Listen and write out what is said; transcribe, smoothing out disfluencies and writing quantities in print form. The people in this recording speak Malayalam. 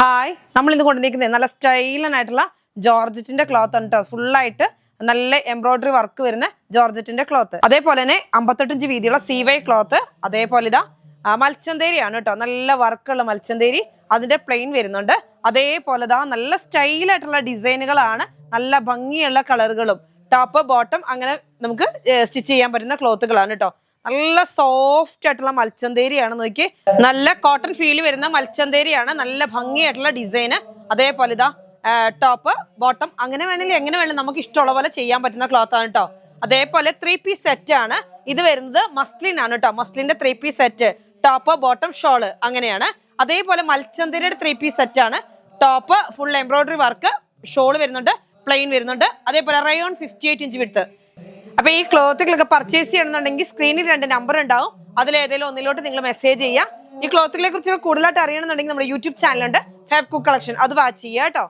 ഹായ്, നമ്മൾ ഇന്ന് കൊണ്ടുവന്നിരിക്കുന്നത് നല്ല സ്റ്റൈലനായിട്ടുള്ള ജോർജറ്റിന്റെ ക്ലോത്ത് ആണ് കേട്ടോ. ഫുള്ളായിട്ട് നല്ല എംബ്രോയിഡറി വർക്ക് വരുന്ന ജോർജറ്റിന്റെ ക്ലോത്ത്. അതേപോലെ തന്നെ 58 ഇഞ്ച് വീതിയുള്ള CY ക്ലോത്ത്. അതേപോലെ ഇതാ മൽച്ചന്തേരിയാണ് കേട്ടോ. നല്ല വർക്കുള്ള മൽച്ചന്തേരി, അതിന്റെ പ്ലെയിൻ വരുന്നുണ്ട്. അതേപോലെ ഇതാ നല്ല സ്റ്റൈലായിട്ടുള്ള ഡിസൈനുകളാണ്, നല്ല ഭംഗിയുള്ള കളറുകളും. ടോപ്പ് ബോട്ടം അങ്ങനെ നമുക്ക് സ്റ്റിച്ച് ചെയ്യാൻ പറ്റുന്ന ക്ലോത്തുകളാണ് കേട്ടോ. നല്ല സോഫ്റ്റ് ആയിട്ടുള്ള മൽച്ചന്തേരിയാണ്. നോക്കി, നല്ല കോട്ടൺ ഫീൽ വരുന്ന മൽച്ചന്തേരിയാണ്. നല്ല ഭംഗിയായിട്ടുള്ള ഡിസൈന്. അതേപോലെ ഇതാ ടോപ്പ് ബോട്ടം അങ്ങനെ വേണമെങ്കിൽ എങ്ങനെ വേണമെങ്കിലും നമുക്ക് ഇഷ്ടമുള്ള പോലെ ചെയ്യാൻ പറ്റുന്ന ക്ലോത്ത് ആണ് കേട്ടോ. അതേപോലെ 3 പീസ് സെറ്റ് ആണ് ഇത് വരുന്നത്. മസ്ലിൻ ആണ് കേട്ടോ. മസ്ലിന്റെ 3 piece set, top bottom shawl അങ്ങനെയാണ്. അതേപോലെ മൽച്ചന്തേരിയുടെ 3 പീസ് സെറ്റ് ആണ്. Top full embroidery work, shawl വരുന്നുണ്ട്, പ്ലെയിൻ വരുന്നുണ്ട്. അതേപോലെ റയോൺ 58 ഇഞ്ച് വിഡ്ത്ത്. അപ്പൊ ഈ ക്ലോത്തുകളൊക്കെ പർച്ചേസ് ചെയ്യണമെന്നുണ്ടെങ്കിൽ സ്ക്രീനിൽ 2 നമ്പർ ഉണ്ടാവും. അതിലേതെങ്കിലും ഒന്നിലോട്ട് നിങ്ങൾ മെസ്സേജ് ചെയ്യുക. ഈ ക്ലോത്തുകളെ കുറിച്ച് കൂടുതലായിട്ട് അറിയണമെന്നുണ്ടെങ്കിൽ നമ്മുടെ യൂട്യൂബ് ചാനലുണ്ട്, ഫാബ് കുക്ക് കളക്ഷൻ, അത് വാച്ച് ചെയ്യുക കേട്ടോ.